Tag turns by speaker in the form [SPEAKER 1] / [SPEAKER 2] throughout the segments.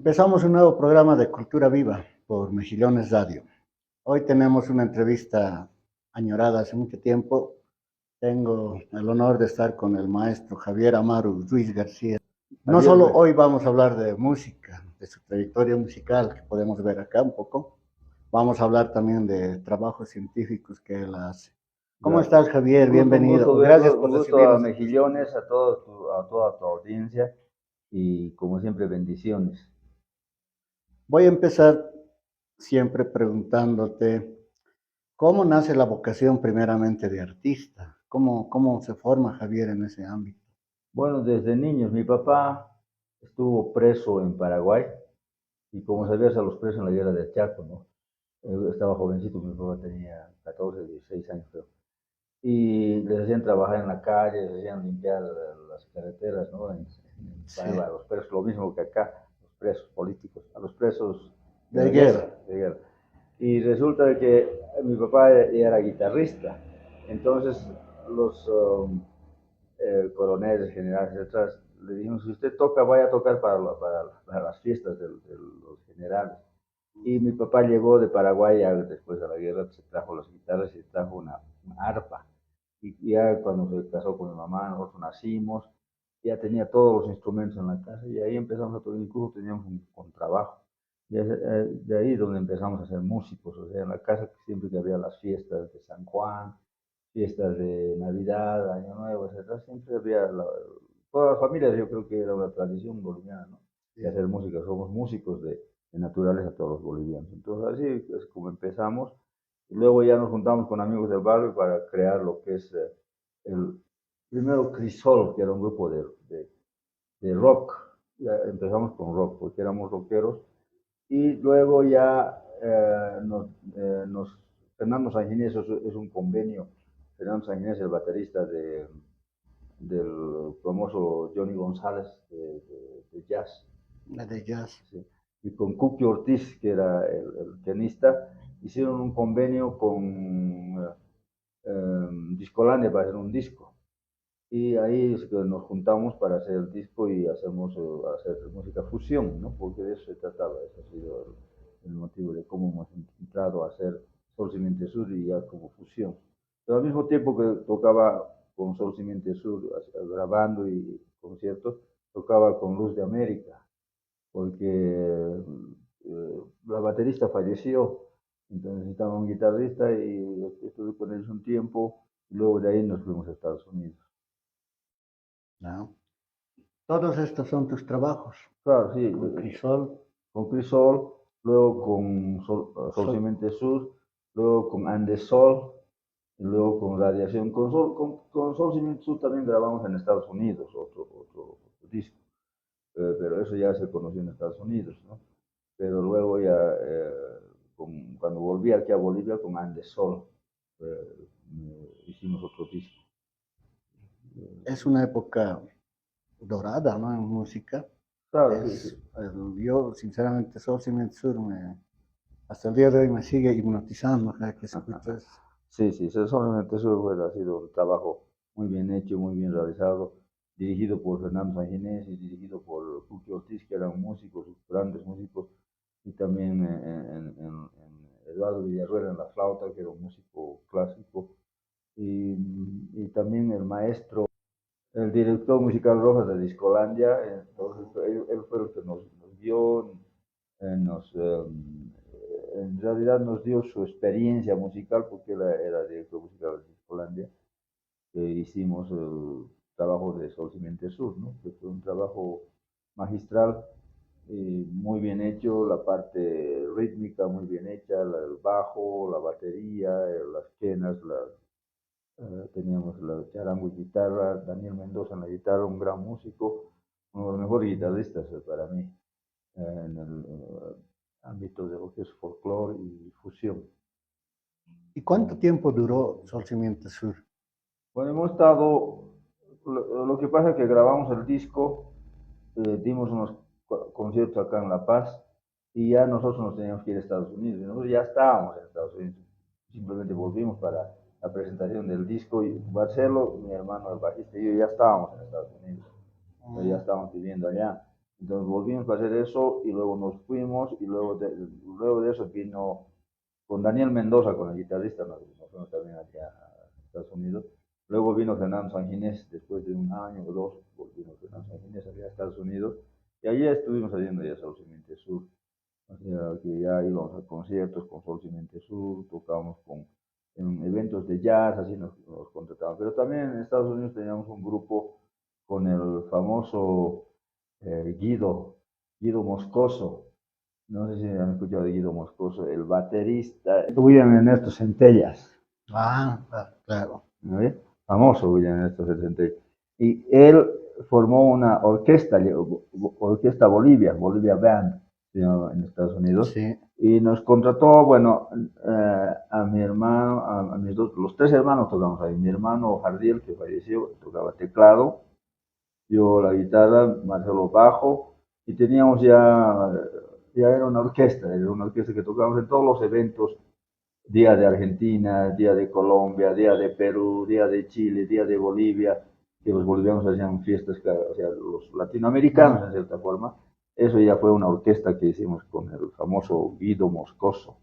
[SPEAKER 1] Empezamos un nuevo programa de Cultura Viva por Mejillones Radio. Hoy tenemos una entrevista añorada hace mucho tiempo. Tengo el honor de estar con el maestro Javier Amaru Ruiz García. No
[SPEAKER 2] Javier,
[SPEAKER 1] solo hoy vamos a hablar de música, de su trayectoria musical, que podemos ver acá un poco, vamos a hablar también de trabajos científicos que él hace. ¿Cómo estás, Javier?
[SPEAKER 2] un
[SPEAKER 1] Bienvenido.
[SPEAKER 2] gusto
[SPEAKER 1] Gracias
[SPEAKER 2] verlo,
[SPEAKER 1] por
[SPEAKER 2] un gusto a
[SPEAKER 1] recibirnos.
[SPEAKER 2] Mejillones, a toda tu audiencia y como siempre bendiciones.
[SPEAKER 1] Voy a empezar siempre preguntándote, ¿cómo nace la vocación primeramente de artista? ¿Cómo se forma Javier en ese ámbito?
[SPEAKER 2] Bueno, desde niños, mi papá estuvo preso en Paraguay y como sabías a los presos en la guerra del Chaco, ¿no? Estaba jovencito, mi papá tenía 14, 16 años creo. Y les hacían trabajar en la calle, les hacían limpiar las carreteras, ¿no?
[SPEAKER 1] Sí,
[SPEAKER 2] Para los presos, lo mismo que acá, los presos políticos, a los presos de
[SPEAKER 1] de
[SPEAKER 2] la
[SPEAKER 1] guerra.
[SPEAKER 2] guerra, de guerra. Y resulta que mi papá era guitarrista, entonces los coroneles, generales, etcétera, le dijimos, si usted toca, vaya a tocar para las fiestas de los generales. Y mi papá llegó de Paraguay, ya después de la guerra, se trajo las guitarras y trajo una arpa. Y ya cuando se casó con mi mamá, nosotros nacimos, ya tenía todos los instrumentos en la casa y ahí empezamos a tocar, incluso teníamos un contrabajo. Y es de ahí donde empezamos a ser músicos, o sea, en la casa siempre que había las fiestas de San Juan, fiestas de Navidad, Año Nuevo, etcétera, siempre había, todas las familias, yo creo que era una tradición boliviana, ¿no? De hacer música, somos músicos de naturaleza todos los bolivianos. Entonces así es como empezamos. Y luego ya nos juntamos con amigos del barrio para crear lo que es el primero Crisol, que era un grupo de rock. Ya empezamos con rock, porque éramos rockeros. Y luego ya Fernando Sanginés es un convenio. Fernando Sanginés, el baterista del famoso Johnny González de jazz.
[SPEAKER 1] La de jazz.
[SPEAKER 2] Sí. Y con Cookie Ortiz, que era el pianista, hicieron un convenio con Discolandia para hacer un disco. Y ahí es que nos juntamos para hacer el disco y hacemos hacer música fusión, ¿no? Porque de eso se trataba, ese ha sido el motivo de cómo hemos entrado a hacer Sol Simiente Sur y ya como fusión. Pero al mismo tiempo que tocaba con Sol Simiente Sur, grabando y conciertos, tocaba con Luz de América, porque la baterista falleció, entonces necesitaba un guitarrista y estuve con ellos un tiempo, y luego de ahí nos fuimos a Estados Unidos.
[SPEAKER 1] ¿No? Todos estos son tus trabajos.
[SPEAKER 2] Claro, sí,
[SPEAKER 1] Con Crisol.
[SPEAKER 2] con Crisol, luego con Sol
[SPEAKER 1] Sol.
[SPEAKER 2] Cimiente Sur, luego con Andesol, y luego con Radiación. Con Sol Cimiente Sur también grabamos en Estados Unidos otro disco, pero eso ya se conoció en Estados Unidos, ¿no? Pero luego ya, cuando volví aquí a Bolivia con Andesol, hicimos otro disco.
[SPEAKER 1] Es una época dorada, ¿no? En música.
[SPEAKER 2] Claro, sí, sí.
[SPEAKER 1] Yo, sinceramente, Sol Ciment Sur hasta el día de hoy me sigue hipnotizando cada que escucho eso.
[SPEAKER 2] Sí, sí, solamente eso ha sido un trabajo muy bien hecho, muy bien realizado, dirigido por Fernando Sanginés y dirigido por Cookie Ortiz, que eran músicos, grandes músicos, y también en Eduardo Villarruel en la flauta, que era un músico clásico, y también el maestro, el director musical Rojas de Discolandia. Entonces él fue el que nos dio, nos, en realidad nos dio su experiencia musical, porque él era director musical de Discolandia, que hicimos el trabajo de Sol Simiente Sur, ¿no? Que fue un trabajo magistral, muy bien hecho, la parte rítmica muy bien hecha, el bajo, la batería, las quenas, teníamos la charango y guitarra, Daniel Mendoza en la guitarra, un gran músico, uno de los mejores guitarristas para mí, en el ámbito de lo que es folclore y fusión.
[SPEAKER 1] ¿Y cuánto tiempo duró Sol Cimiento Sur?
[SPEAKER 2] Bueno, hemos estado, lo que pasa es que grabamos el disco, dimos unos conciertos acá en La Paz y ya nosotros nos teníamos que ir a Estados Unidos. Y nosotros ya estábamos en Estados Unidos, simplemente volvimos para la presentación del disco y Marcelo, mi hermano el bajista y yo ya estábamos en Estados Unidos, ya estábamos viviendo allá. Entonces volvimos a hacer eso y luego nos fuimos y luego de eso vino con Daniel Mendoza, con el guitarrista, nos fuimos también allá a Estados Unidos. Luego vino Fernando Sanginés, después de un año o dos, volvimos Fernando Sanginés allá a Estados Unidos. Y allí estuvimos haciendo ya Sol Cimiento Sur. O sea, que ya íbamos a conciertos con Sol Cimiento Sur, tocábamos en eventos de jazz, así nos contrataban. Pero también en Estados Unidos teníamos un grupo con el famoso Guido Moscoso. No sé si han escuchado de Guido Moscoso, el baterista William Ernesto Centellas.
[SPEAKER 1] Claro.
[SPEAKER 2] ¿No ve? Famoso William Ernesto Centellas. Y él formó una orquesta Bolivia Band, en Estados Unidos.
[SPEAKER 1] Sí.
[SPEAKER 2] Y nos contrató, bueno, a mi hermano, a mis los tres hermanos tocamos ahí. Mi hermano Jardiel, que falleció, tocaba teclado, yo la guitarra, Marcelo bajo, y teníamos ya era una orquesta que tocábamos en todos los eventos, Día de Argentina, Día de Colombia, Día de Perú, Día de Chile, Día de Bolivia, que los bolivianos hacían fiestas, o sea, los latinoamericanos en cierta forma. Eso ya fue una orquesta que hicimos con el famoso Guido Moscoso,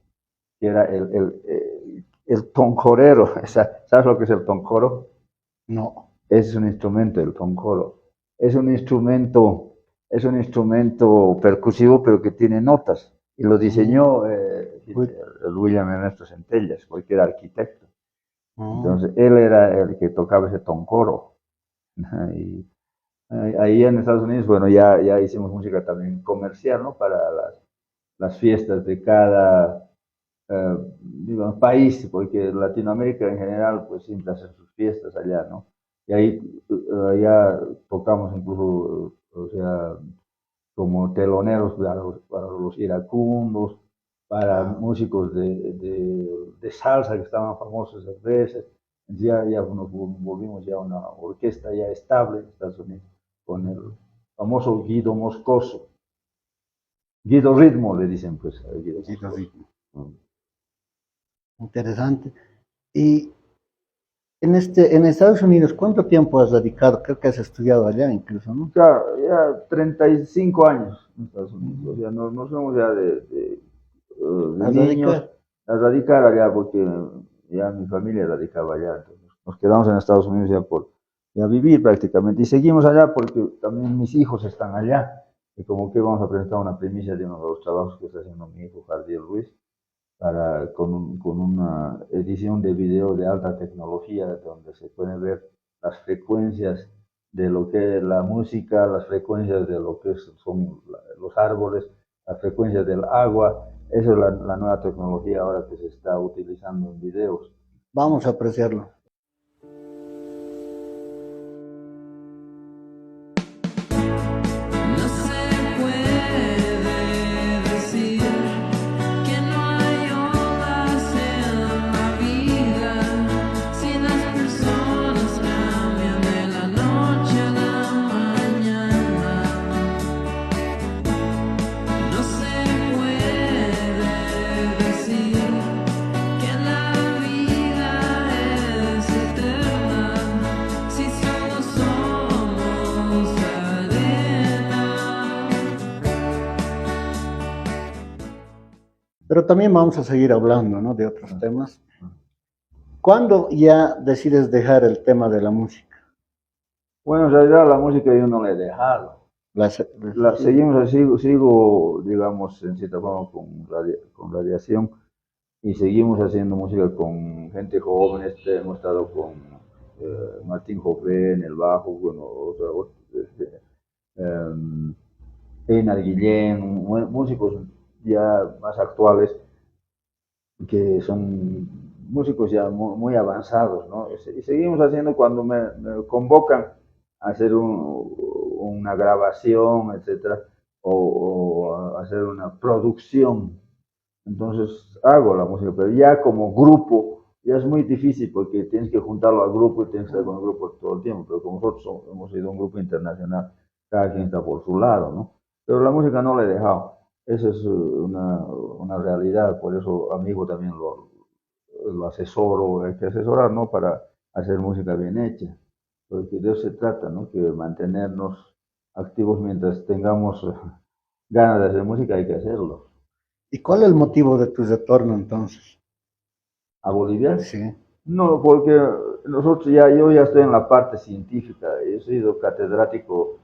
[SPEAKER 2] que era el toncorero. ¿Sabes lo que es el toncoro?
[SPEAKER 1] No.
[SPEAKER 2] Ese es un instrumento, el toncoro. Es un instrumento percusivo, pero que tiene notas. Y lo diseñó el William Ernesto Centellas, porque era arquitecto. Entonces, él era el que tocaba ese toncoro. Y ahí en Estados Unidos, bueno, ya hicimos música también comercial, ¿no? Para las fiestas de cada digamos, país, porque Latinoamérica en general, pues siempre hace sus fiestas allá, ¿no? Y ahí ya tocamos incluso, o sea, como teloneros para los iracundos, para músicos de salsa que estaban famosos esas veces. Ya nos volvimos ya una orquesta ya estable en Estados Unidos, con el famoso Guido Moscoso. Guido Ritmo le dicen pues a Guido Ritmo.
[SPEAKER 1] Interesante. Y en Estados Unidos, ¿cuánto tiempo has radicado? Creo que has estudiado allá incluso, ¿no?
[SPEAKER 2] Claro, ya 35 años en Estados Unidos. O sea, nos fuimos ya de niños a radicar allá, porque ya mi familia radicaba allá. Entonces nos quedamos en Estados Unidos ya vivir prácticamente. Y seguimos allá porque también mis hijos están allá. Y como que vamos a presentar una primicia de uno de los trabajos que está haciendo mi hijo, Jardiel Ruiz, con una edición de video de alta tecnología, donde se pueden ver las frecuencias de lo que es la música, las frecuencias de lo que son los árboles, las frecuencias del agua. Esa es la nueva tecnología ahora que se está utilizando en videos.
[SPEAKER 1] Vamos a apreciarlo. Pero también vamos a seguir hablando, ¿no? De otros temas. ¿Cuándo ya decides dejar el tema de la música?
[SPEAKER 2] Bueno, en realidad la música yo no la he dejado. Sigo, digamos, en cierta forma con radiación, y seguimos haciendo música con gente joven. Hemos estado con Martín Jofré en el bajo, bueno, Einar Guillén, músicos ya más actuales, que son músicos ya muy avanzados, ¿no? Y seguimos haciendo cuando me convocan a hacer una grabación, etcétera, o a hacer una producción. Entonces hago la música, pero ya como grupo ya es muy difícil, porque tienes que juntarlo al grupo y tienes que estar con el grupo todo el tiempo. Pero como nosotros hemos sido un grupo internacional, cada quien está por su lado, ¿no? Pero la música no la he dejado. Esa es una realidad. Por eso, amigo, también lo asesoro. Hay que asesorar, ¿no? Para hacer música bien hecha. Porque de eso se trata, ¿no? Que mantenernos activos mientras tengamos ganas de hacer música, hay que hacerlo.
[SPEAKER 1] ¿Y cuál es el motivo de tu retorno entonces?
[SPEAKER 2] ¿A Bolivia?
[SPEAKER 1] Sí.
[SPEAKER 2] No, porque yo ya estoy en la parte científica, he sido catedrático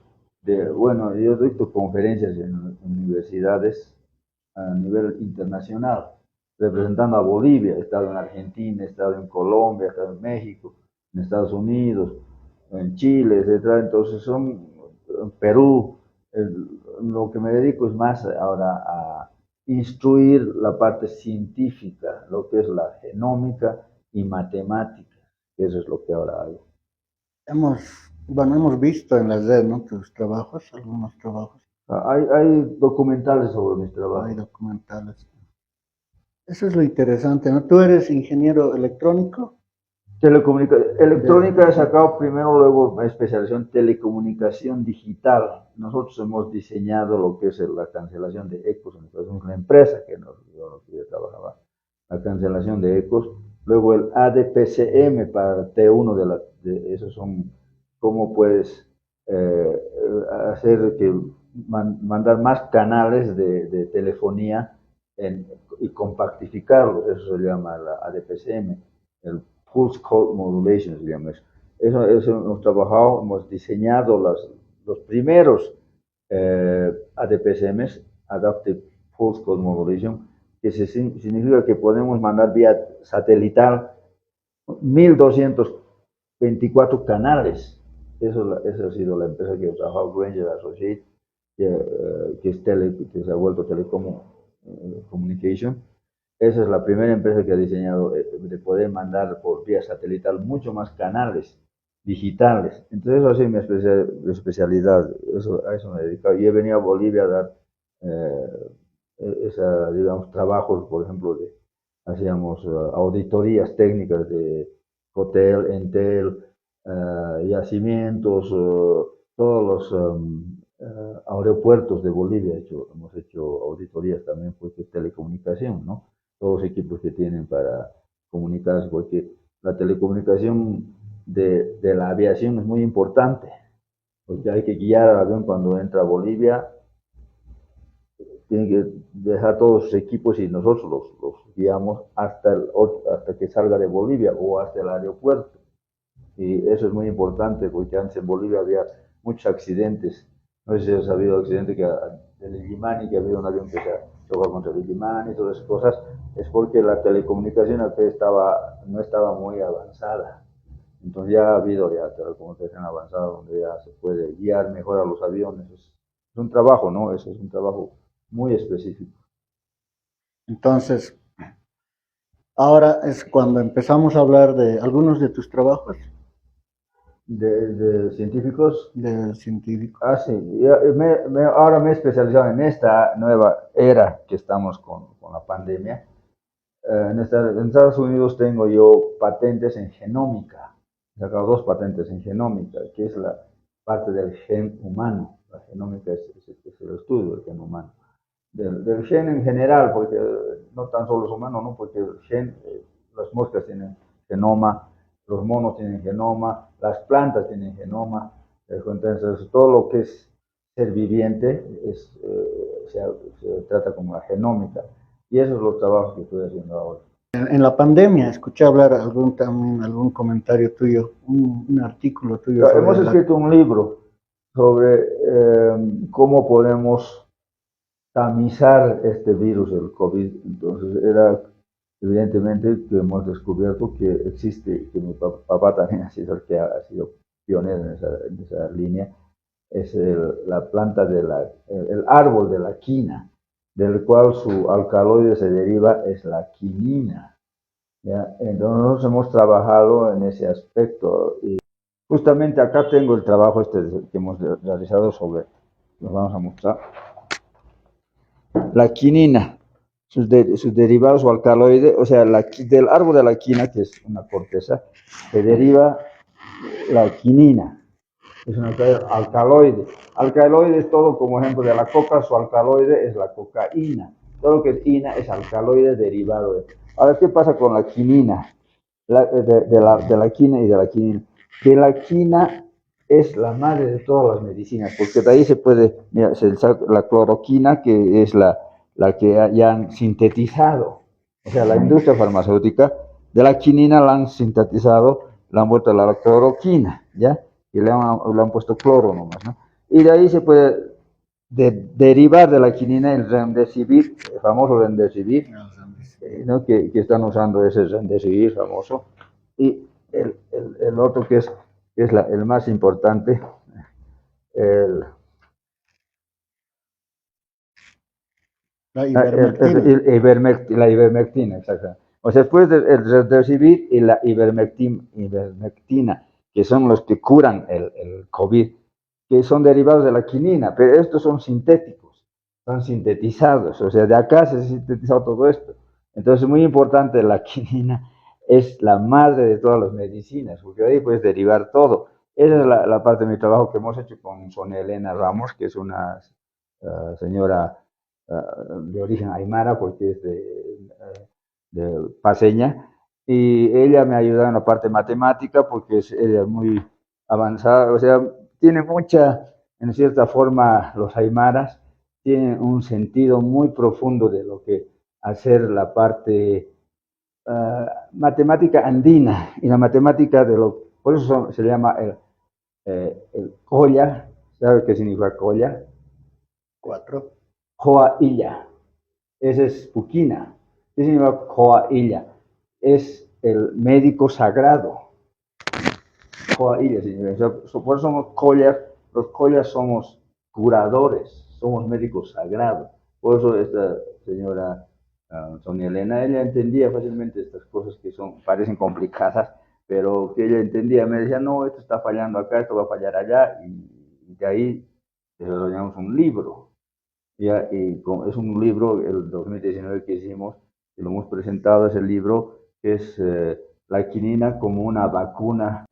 [SPEAKER 2] bueno, yo doy conferencias en universidades a nivel internacional, representando a Bolivia, he estado en Argentina, he estado en Colombia, he estado en México, en Estados Unidos, en Chile, etcétera. Entonces en Perú, lo que me dedico es más ahora a instruir la parte científica, lo que es la genómica y matemática, que eso es lo que ahora hago.
[SPEAKER 1] Hemos visto en la red, ¿no? Tus trabajos, algunos trabajos,
[SPEAKER 2] Hay documentales sobre mis
[SPEAKER 1] hay
[SPEAKER 2] trabajos.
[SPEAKER 1] documentales. Eso es lo interesante, ¿no? Tú eres ingeniero electrónico.
[SPEAKER 2] Electrónica he sacado primero, luego me especializé en telecomunicación digital. Nosotros hemos diseñado lo que es la cancelación de ecos en Estados Unidos, una empresa yo trabajaba, la cancelación de ecos. Luego el ADPCM para T1 esos son cómo puedes hacer que mandar más canales de telefonía y compactificarlos, eso se llama la ADPCM, el Pulse Code Modulation se llama eso. Eso hemos trabajado, hemos diseñado los primeros ADPCMs, Adaptive Pulse Code Modulation, que significa que podemos mandar vía satelital 1224 canales. Esa ha sido la empresa que he trabajado, Granger Associates, que se ha vuelto Telecom Communication. Esa es la primera empresa que ha diseñado de poder mandar por vía satelital mucho más canales digitales. Entonces, eso ha sido mi especialidad, a eso me he dedicado. Y he venido a Bolivia a dar digamos, trabajos, por ejemplo, hacíamos auditorías técnicas de hotel, Entel, yacimientos, todos los aeropuertos de Bolivia. Hemos hecho auditorías también, porque es telecomunicación, ¿no? Todos los equipos que tienen para comunicarse, porque la telecomunicación de la aviación es muy importante, porque hay que guiar al avión cuando entra a Bolivia, tienen que dejar todos sus equipos y nosotros los guiamos hasta que salga de Bolivia o hasta el aeropuerto. Y eso es muy importante, porque antes en Bolivia había muchos accidentes. No sé si has sabido el accidente del Illimani, que había un avión que se chocó contra el Illimani y todas esas cosas. Es porque la telecomunicación acá no estaba muy avanzada. Entonces ya ha habido ya telecomunicación avanzada, donde ya se puede guiar mejor a los aviones. Es un trabajo, ¿no? Eso es un trabajo muy específico.
[SPEAKER 1] Entonces, ahora es cuando empezamos a hablar de algunos de tus trabajos.
[SPEAKER 2] De científicos.
[SPEAKER 1] De científicos.
[SPEAKER 2] Ah, sí. Ahora me he especializado en esta nueva era que estamos con la pandemia. En Estados Unidos tengo yo patentes en genómica. He sacado 2 patentes en genómica, que es la parte del gen humano. La genómica es el estudio del gen humano. Del gen en general, porque no tan solo es humano, ¿no? Porque el gen, las moscas tienen genoma, los monos tienen genoma, las plantas tienen genoma. Entonces, todo lo que es ser viviente se trata como la genómica. Y esos son los trabajos que estoy haciendo ahora.
[SPEAKER 1] En la pandemia escuché hablar algún comentario tuyo, un artículo tuyo.
[SPEAKER 2] Hemos escrito un libro sobre cómo podemos tamizar este virus, el COVID. Entonces era evidentemente que hemos descubierto que existe, que mi papá también ha sido el que ha sido pionero en esa línea, es la planta el árbol de la quina, del cual su alcaloide se deriva, es la quinina. ¿Ya? Entonces nosotros hemos trabajado en ese aspecto. Y justamente acá tengo el trabajo que hemos realizado sobre, lo vamos a mostrar, la quinina, sus derivados o alcaloides, o sea, del árbol de la quina, que es una corteza, se deriva la quinina. Es un alcaloide. Alcaloide es todo, como ejemplo de la coca, su alcaloide es la cocaína. Todo lo que es ina es alcaloide derivado de. Ahora, ¿qué pasa con la quinina? De la quina y de la quinina. Que la quina es la madre de todas las medicinas, porque de ahí se puede, mira, la cloroquina, que es la que ya han sintetizado, o sea, la industria farmacéutica de la quinina la han sintetizado, la han vuelto a la cloroquina, ¿ya? Y le han puesto cloro nomás, ¿no? Y de ahí se puede derivar de la quinina el remdesivir, el famoso remdesivir, ¿no? Que están usando ese remdesivir famoso. Y el otro que es el más importante, el,
[SPEAKER 1] La ivermectina.
[SPEAKER 2] la ivermectina, exacto. O sea, después del remdesivir y la ivermectina, que son los que curan el COVID, que son derivados de la quinina, pero estos son sintéticos, son sintetizados, o sea, de acá se ha sintetizado todo esto. Entonces, muy importante, la quinina es la madre de todas las medicinas, porque de ahí puedes derivar todo. Esa es la parte de mi trabajo que hemos hecho con Sonia Elena Ramos, que es una señora de origen aymara, porque es de paseña, y ella me ayuda en la parte matemática, porque ella es muy avanzada, o sea, tiene mucha, en cierta forma, los aymaras tienen un sentido muy profundo de lo que hacer la parte matemática andina y la matemática de lo, por eso se llama el Koya, ¿sabe qué significa Koya?
[SPEAKER 1] 4.
[SPEAKER 2] Joailla, ese es Pukina, ¿qué significa Joailla? Es el médico sagrado. Joailla significa, por eso somos collas, los collas somos curadores, somos médicos sagrados. Por eso esta señora Sonia Elena, ella entendía fácilmente estas cosas que parecen complicadas, pero que ella entendía, me decía, no, esto está fallando acá, esto va a fallar allá, y de ahí desarrollamos un libro. Ya, y es un libro, el 2019 que hicimos, que lo hemos presentado, es el libro que es La quinina como una vacuna.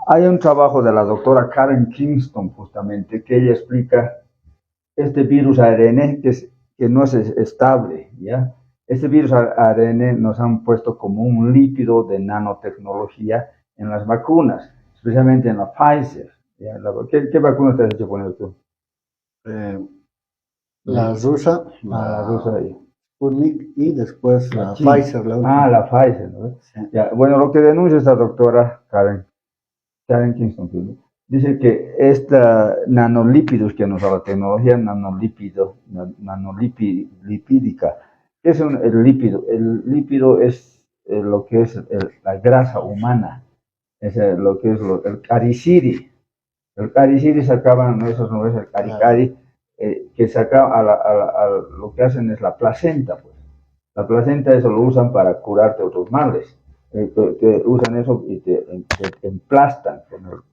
[SPEAKER 2] Hay un trabajo de la doctora Karen Kingston, justamente, que ella explica este virus ARN que no es estable, ¿ya? Este virus ARN nos han puesto como un lípido de nanotecnología en las vacunas, especialmente en la Pfizer. ¿Ya? ¿Qué vacuna te has hecho poner tú?
[SPEAKER 1] La rusa,
[SPEAKER 2] la rusa ahí.
[SPEAKER 1] Sputnik y después la
[SPEAKER 2] China.
[SPEAKER 1] Pfizer.
[SPEAKER 2] La Pfizer, ¿no?
[SPEAKER 1] Sí.
[SPEAKER 2] Ya, bueno, lo que denuncia esta doctora Karen Kingston, dice que esta nanolípidos que nos da la tecnología nanolipídica, ¿qué es el lípido? El lípido es lo que es la grasa humana, es lo que es el cariciri. El cariciri sacaban, ¿no? Esos no es el caricari, que sacaban lo que hacen es la placenta, pues. La placenta eso lo usan para curarte otros males. Te usan eso y te emplastan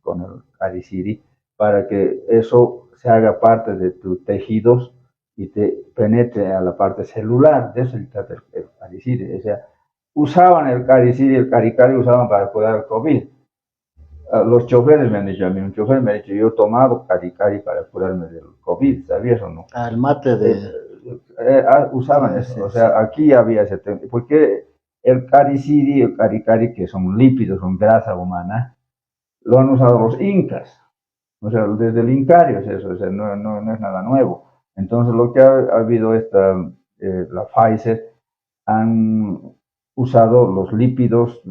[SPEAKER 2] con el cariciri para que eso se haga parte de tus tejidos y te penetre a la parte celular. De eso se trata el cariciri. O sea, usaban el cariciri, el caricari usaban para curar el COVID. Los choferes me han dicho a mí, un chofer me ha dicho, yo he tomado caricari para curarme del COVID, ¿sabías o no?
[SPEAKER 1] El mate de...
[SPEAKER 2] usaban eso, sí, o sea, aquí había ese tema, porque el cariciri y el caricari, que son lípidos, son grasa humana, lo han usado los incas, o sea, desde el incario es eso, o sea, no es nada nuevo. Entonces, lo que ha habido la Pfizer, han usado los lípidos,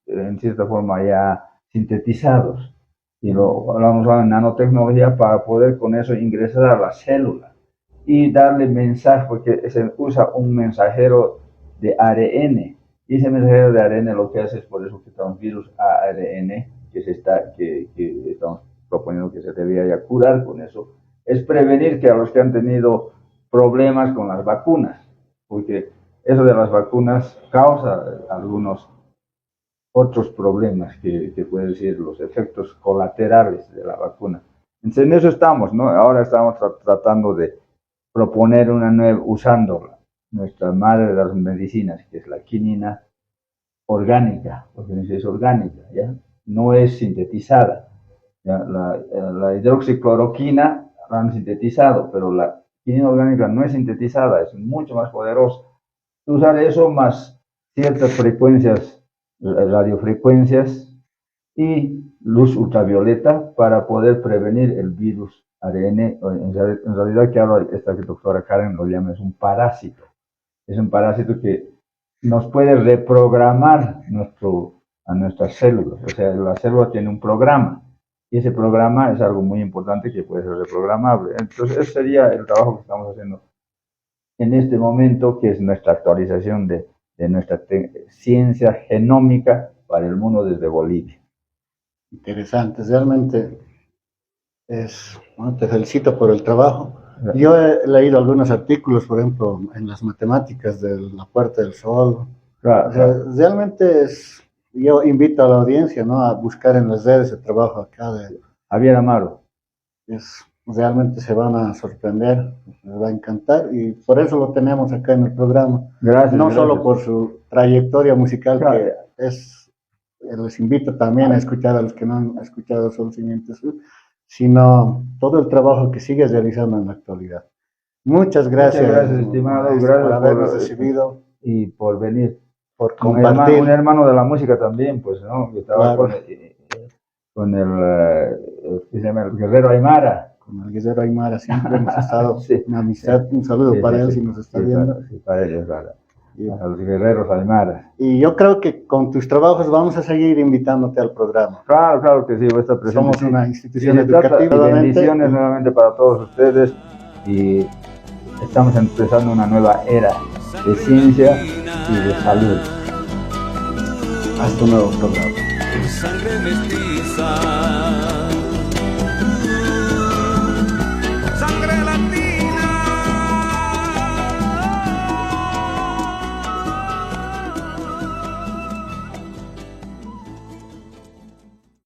[SPEAKER 2] en cierta forma ya sintetizados, y lo han usado en nanotecnología para poder con eso ingresar a la célula y darle mensaje, porque se usa un mensajero de ARN, y ese mensajero de ARN lo que hace es, por eso que está un virus ARN, que estamos proponiendo que se debía ya curar con eso, es prevenir que a los que han tenido problemas con las vacunas, porque eso de las vacunas causa algunos otros problemas que pueden decir los efectos colaterales de la vacuna. Entonces en eso estamos, ¿no? Ahora estamos tratando de proponer una nueva, usando nuestra madre de las medicinas, que es la quinina orgánica, porque es orgánica, ¿ya? No es sintetizada. ¿Ya? La hidroxicloroquina la han sintetizado, pero la quinina orgánica no es sintetizada, es mucho más poderosa. Usar eso más ciertas frecuencias, radiofrecuencias, y luz ultravioleta para poder prevenir el virus ARN. En realidad, que ahora esta doctora Karen lo llama, es un parásito. Es un parásito que nos puede reprogramar a nuestras células. O sea, la célula tiene un programa y ese programa es algo muy importante que puede ser reprogramable. Entonces, ese sería el trabajo que estamos haciendo en este momento, que es nuestra actualización de nuestra ciencia genómica para el mundo desde Bolivia.
[SPEAKER 1] Interesante, realmente bueno, te felicito por el trabajo. Yo he leído algunos artículos, por ejemplo, en las matemáticas de la Puerta del Sol.
[SPEAKER 2] Claro,
[SPEAKER 1] O sea, realmente yo invito a la audiencia, ¿no?, a buscar en las redes el trabajo acá de
[SPEAKER 2] Javier Amaro.
[SPEAKER 1] Realmente se van a sorprender, les va a encantar y por eso lo tenemos acá en el programa.
[SPEAKER 2] Gracias.
[SPEAKER 1] No
[SPEAKER 2] gracias.
[SPEAKER 1] solo por su trayectoria musical,
[SPEAKER 2] Claro.
[SPEAKER 1] que les invito también a escuchar a los que no han escuchado Sol Simiente Sur, sino todo el trabajo que sigue realizando en la actualidad. Muchas gracias.
[SPEAKER 2] Muchas gracias, estimado. Gracias
[SPEAKER 1] por habernos recibido.
[SPEAKER 2] Y por venir.
[SPEAKER 1] Por compartir.
[SPEAKER 2] Un hermano de la música también, pues, ¿no? Yo estaba
[SPEAKER 1] Claro.
[SPEAKER 2] con el Guerrero Aymara.
[SPEAKER 1] Con el Guerrero Aymara siempre hemos estado
[SPEAKER 2] Sí.
[SPEAKER 1] en amistad. Un saludo para él si nos está viendo.
[SPEAKER 2] Sí, para ellos, a los guerreros Aymara.
[SPEAKER 1] Y yo creo que con tus trabajos vamos a seguir invitándote al programa.
[SPEAKER 2] Claro que sí, voy a estar presente.
[SPEAKER 1] Somos una institución educativa.
[SPEAKER 2] Bendiciones nuevamente para todos ustedes y estamos empezando una nueva era de ciencia y de salud.
[SPEAKER 1] Hasta un nuevo programa.
[SPEAKER 3] Sangre mestiza.